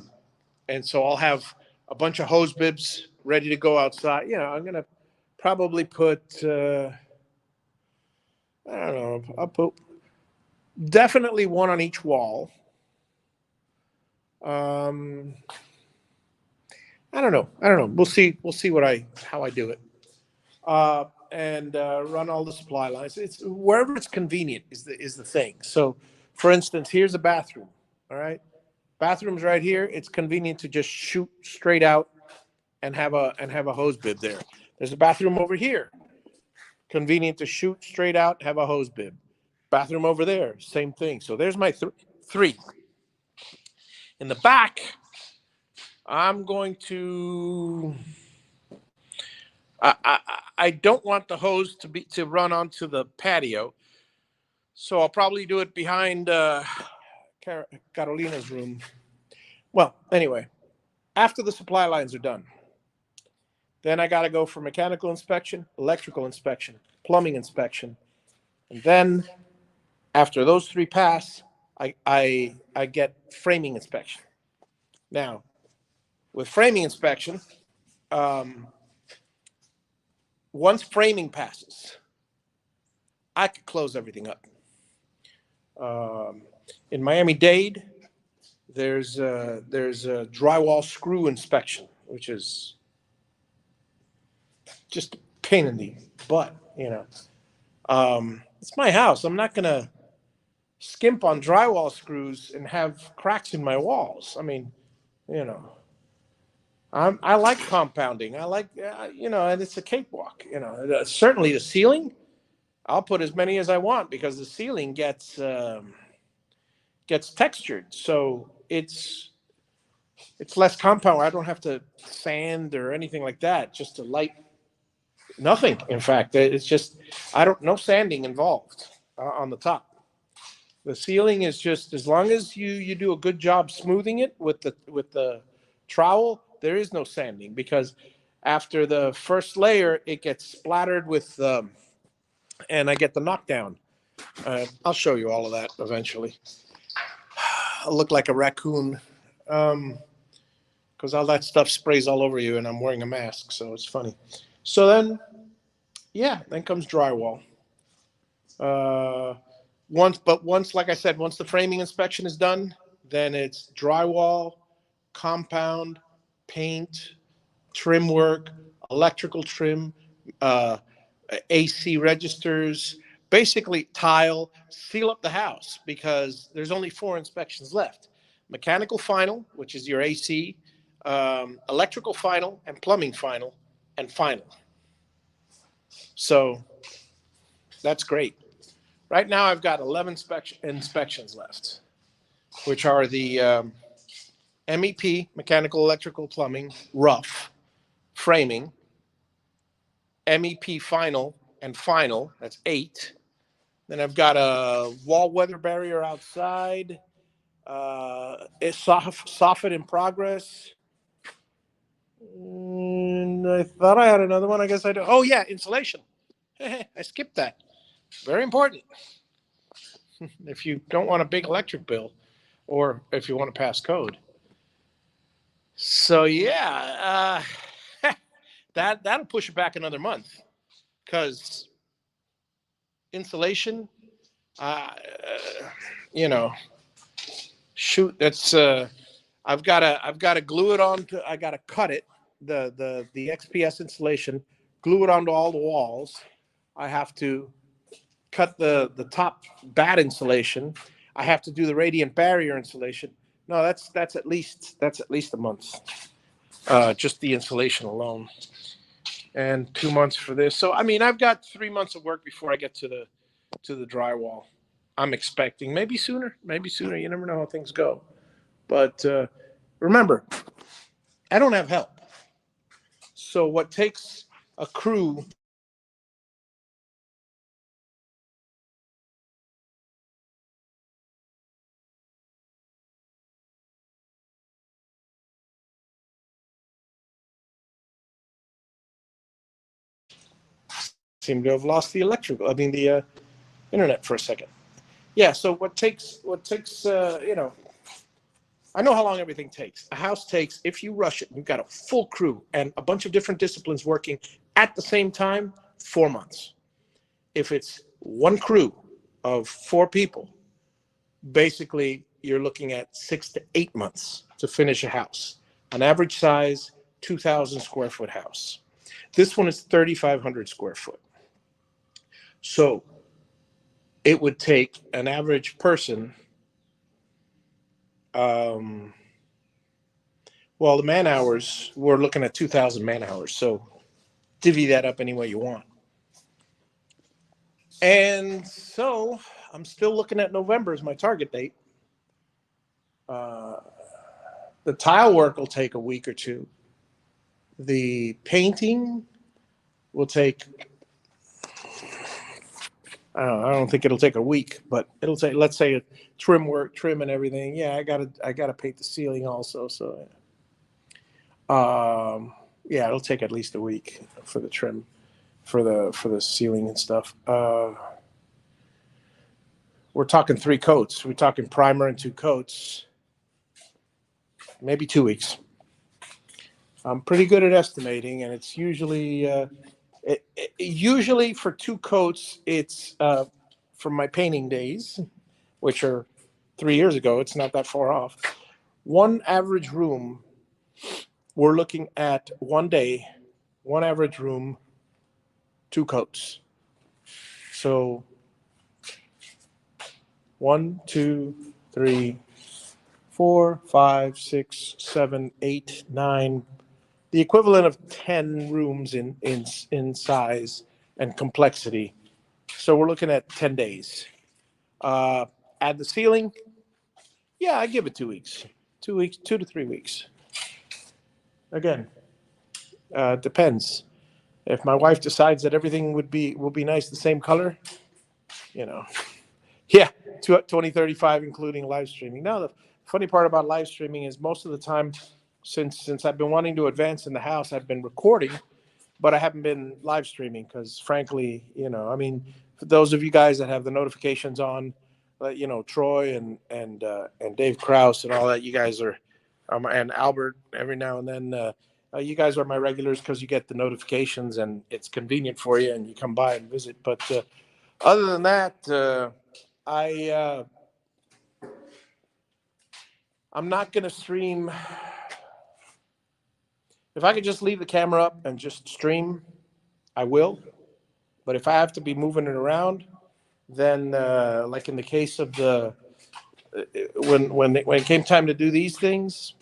and so I'll have a bunch of hose bibs ready to go outside. I'm gonna probably put I don't know. I'll put definitely one on each wall. I don't know. We'll see how I do it. And run all the supply lines. It's wherever it's convenient is the thing. So, for instance, here's a bathroom. All right, bathroom's right here. It's convenient to just shoot straight out and have a hose bib there. There's a bathroom over here. Convenient to shoot straight out, have a hose bib. Bathroom over there, same thing. So there's my three. In the back, I'm going to. I don't want the hose to run onto the patio, so I'll probably do it behind Carolina's room. Well, anyway, after the supply lines are done, then I got to go for mechanical inspection, electrical inspection, plumbing inspection, and then after those three pass, I get framing inspection. Now, with framing inspection, once framing passes, I could close everything up. In Miami-Dade, there's a drywall screw inspection, which is just a pain in the butt, you know. It's my house. I'm not gonna skimp on drywall screws and have cracks in my walls. I mean, you know, I like compounding. I like, you know, and it's a cakewalk. You know, certainly the ceiling, I'll put as many as I want because the ceiling gets textured, so it's less compound. I don't have to sand or anything like that. Just a light, nothing. In fact, it's just no sanding involved on the top. The ceiling is just as long as you do a good job smoothing it with the trowel. There is no sanding because after the first layer, it gets splattered with, and I get the knockdown. I'll show you all of that eventually. I look like a raccoon because all that stuff sprays all over you, and I'm wearing a mask, so it's funny. So then, yeah, then comes drywall. Once, like I said, once the framing inspection is done, then it's drywall, compound, paint, trim work, electrical trim, AC registers, basically tile, seal up the house because there's only 4 inspections left. Mechanical final, which is your AC, electrical final, and plumbing final, and final. So that's great. Right now I've got 11 inspections left, which are the MEP, mechanical, electrical, plumbing, rough, framing, MEP final, and final, that's 8. Then I've got a wall weather barrier outside, it's soffit in progress. And I thought I had another one. I guess I do. Oh, yeah, insulation. I skipped that. Very important. If you don't want a big electric bill or if you want to pass code. So, yeah, that'll push it back another month because insulation, you know, shoot, that's I've got to glue it on to, I got to cut it, the XPS insulation, glue it onto all the walls. I have to cut the top bat insulation. I have to do the radiant barrier insulation. No, that's at least a month. Just the insulation alone. And 2 months for this. So I mean, I've got 3 months of work before I get to the drywall. I'm expecting maybe sooner. You never know how things go. But remember, I don't have help. So what takes a crew seem to have lost the internet for a second. Yeah, so what takes you know, I know how long everything takes. A house takes, if you rush it, you've got a full crew and a bunch of different disciplines working at the same time, 4 months. If it's one crew of 4 people, basically you're looking at 6 to 8 months to finish a house. An average size, 2,000 square foot house. This one is 3,500 square foot. So it would take an average person, well, the man hours, we're looking at 2,000 man hours. So divvy that up any way you want. And so I'm still looking at November as my target date. The tile work will take a week or 2. The painting will take, I don't think it'll take a week, but it'll take, let's say, trim and everything. Yeah, I gotta paint the ceiling also. So, yeah, it'll take at least a week for the trim, for the ceiling and stuff. We're talking 3 coats. We're talking primer and 2 coats. Maybe 2 weeks. I'm pretty good at estimating, and it's usually usually for two coats. It's from my painting days, which are 3 years ago. It's not that far off. One average room, we're looking at one day, one average room, two coats. So 1, 2, 3, 4, 5, 6, 7, 8, 9, the equivalent of 10 rooms in size and complexity. So we're looking at 10 days. Add the ceiling. Yeah, I give it 2 weeks. 2 weeks, 2 to 3 weeks. Again, depends. If my wife decides that everything will be nice, the same color, you know, yeah, 2035, including live streaming. Now, the funny part about live streaming is most of the time, since I've been wanting to advance in the house, I've been recording, but I haven't been live streaming because, frankly, I mean, for those of you guys that have the notifications on, Troy and Dave Kraus and all that, you guys are, and Albert every now and then. You guys are my regulars because you get the notifications and it's convenient for you and you come by and visit. But other than that, I I'm not gonna stream. If I could just leave the camera up and just stream, I will. But if I have to be moving it around, then like in the case of the when it came time to do these things,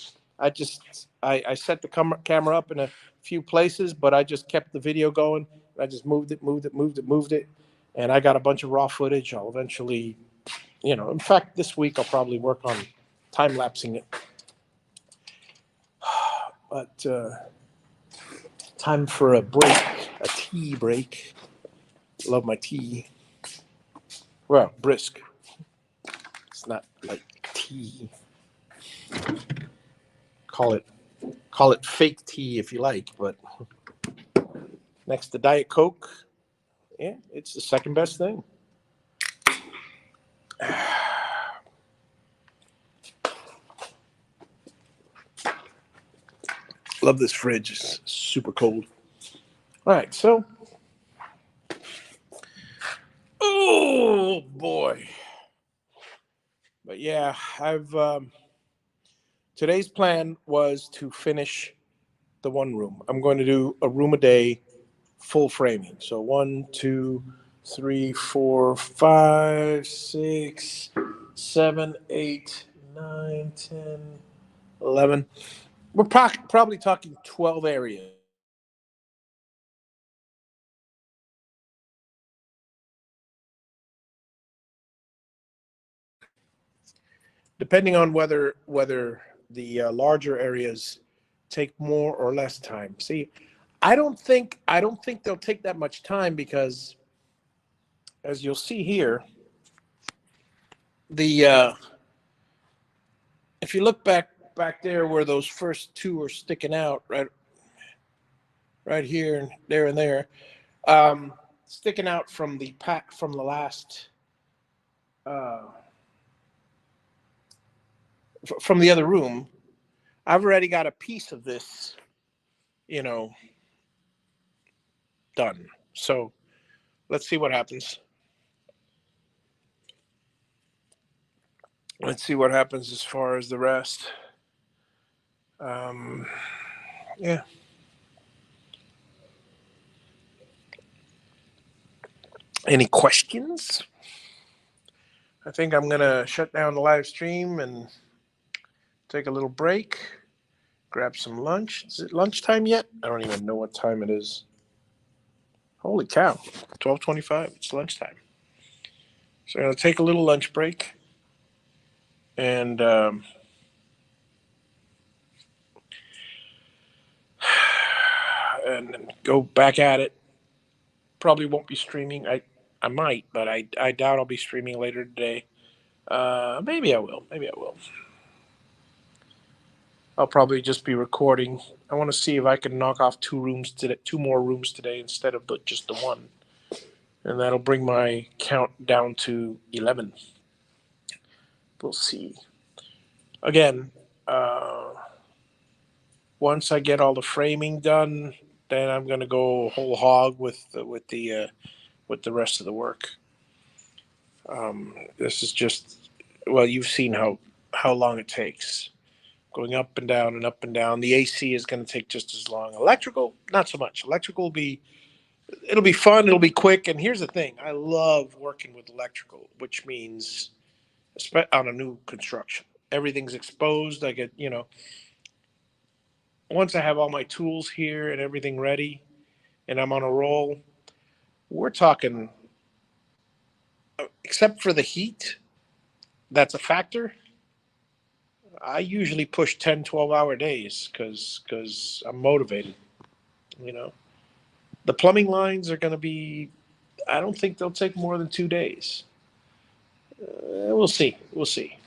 I set the camera up in a few places, but I just kept the video going. I just moved it, and I got a bunch of raw footage. I'll eventually, in fact, this week I'll probably work on time lapsing it. But time for a break, a tea break. Love my tea. Well, brisk. It's not like tea. Call it fake tea if you like, but next to Diet Coke, yeah, it's the second best thing. Love this fridge. It's super cold. All right, so oh boy. But yeah, I've today's plan was to finish the one room. I'm going to do a room a day, full framing. So 1, 2, 3, 4, 5, 6, 7, 8, 9, 10, 11. We're probably talking 12 areas. Depending on whether the larger areas take more or less time. See, I don't think they'll take that much time because, as you'll see here, the if you look back there where those first two are sticking out, right here and there, sticking out from the pack from the last uh, from the other room. I've already got a piece of this, you know, done. So let's see what happens. Let's see what happens as far as the rest. Um, yeah. Any questions? I think I'm gonna shut down the live stream and take a little break, grab some lunch. Is it lunchtime yet? I don't even know what time it is. Holy cow, 12:25. It's lunchtime. So I'm gonna take a little lunch break and and go back at it. Probably won't be streaming. I might, but I doubt I'll be streaming later today. Maybe I will. Maybe I will. I'll probably just be recording. I want to see if I can knock off 2 rooms today, 2 more rooms today instead of just the one, and that'll bring my count down to 11. We'll see. Again, Once I get all the framing done, then I'm going to go whole hog with the rest of the work. This is just, well, you've seen how long it takes, going up and down and up and down. The AC is going to take just as long. Electrical, not so much. Electrical will be, it'll be fun. It'll be quick. And here's the thing: I love working with electrical, which means on a new construction, everything's exposed. I get, once I have all my tools here and everything ready, and I'm on a roll. We're talking, except for the heat, that's a factor. I usually push 10, 12-hour days because I'm motivated. You know, the plumbing lines are going to be, I don't think they'll take more than 2 days. We'll see. We'll see.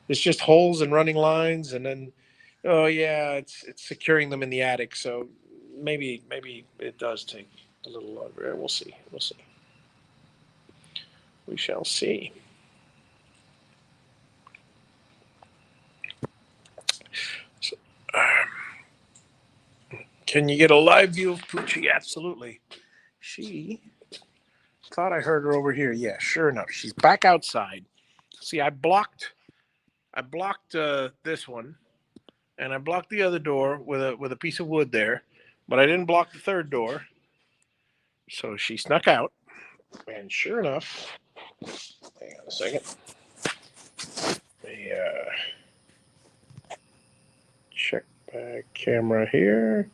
It's just holes and running lines, and then, oh yeah, it's securing them in the attic. So maybe it does take a little longer. We'll see. We'll see. We shall see. So, can you get a live view of Poochie? Absolutely. She thought I heard her over here. Yeah, sure enough, she's back outside. See, I blocked this one, and I blocked the other door with a piece of wood there, but I didn't block the third door. So she snuck out, and sure enough, hang on a second. The check back camera here.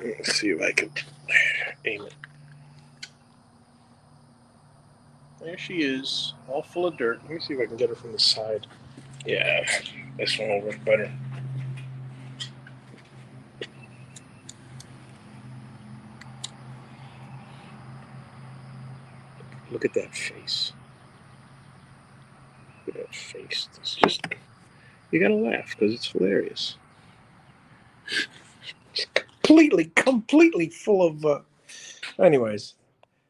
Let's see if I can aim it. There she is, all full of dirt. Let me see if I can get her from the side. Yeah, this one will work better. Look at that face. Look at that face. It's just, you gotta laugh because it's hilarious. It's completely full of. Anyways,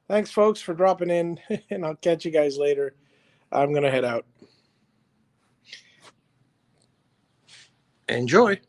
thanks, folks, for dropping in, and I'll catch you guys later. I'm gonna head out. Enjoy.